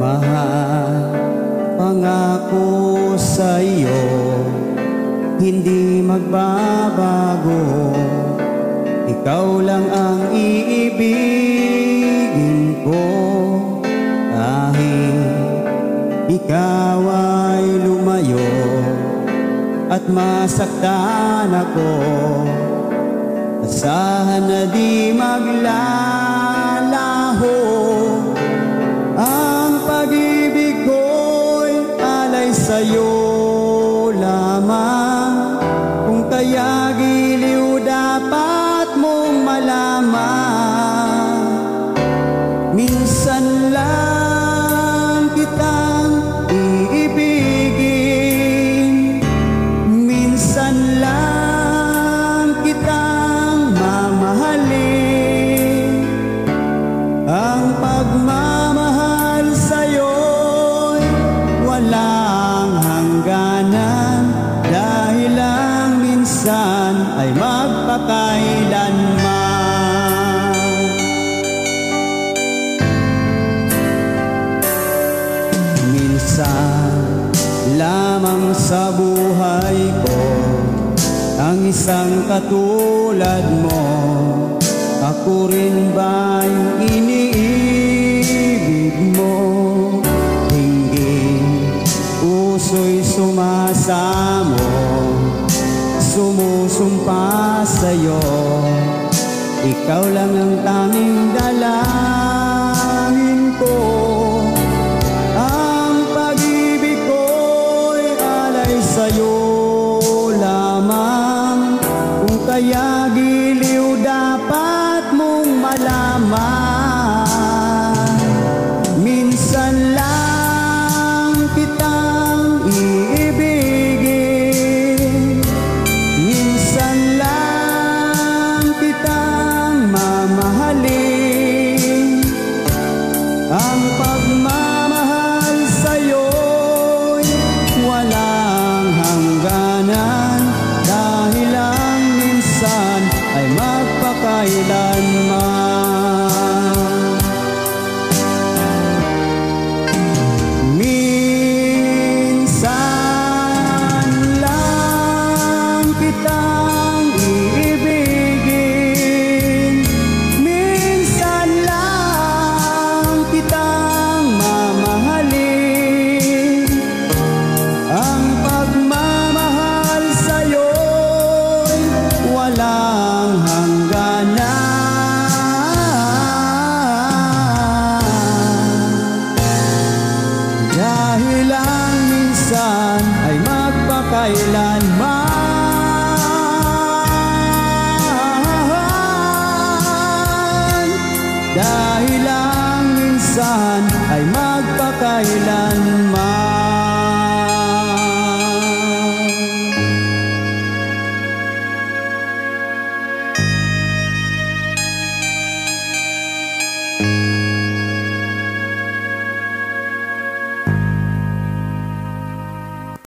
Mahal, pangako sa'yo, hindi magbabago. Ikaw lang ang iibigin ko. Kahit ikaw ay lumayo at masaktan ako, asahan na di maglalaho. Ang pag-ibig ko'y alay sa'yo lamang. Kung kaya giliw dapat mong malaman, minsan lang kitang iibigin, minsan lang kitang mamahalin. Ang pagmamahal sa'yo'y walang hangganan, dahil lang minsan ay magpakailanman. Minsan lamang sa buhay ko ang isang katulad mo. Ako rin ba yung iniibig mo? Hingging puso'y sumasamo, sumusumpa sa'yo. Ikaw lang ang tanging dalangin ko. Ang pag-ibig ko'y alay sa'yo lamang. Kung kaya giliw dapat mong malaman, minsan lang kitang iibigin, minsan lang kitang mamahalin. Ang pagmamahal sa'yo'y walang hangganan, dahil lang minsan ay magpakailanman. Minsan lang kitang iibigin, minsan lang kitang mamahalin. Ang pagmamahal sa'yo'y walang hangganan, dahil lang minsan ay magpakailanman, dahil lang minsan ay magpakailanman.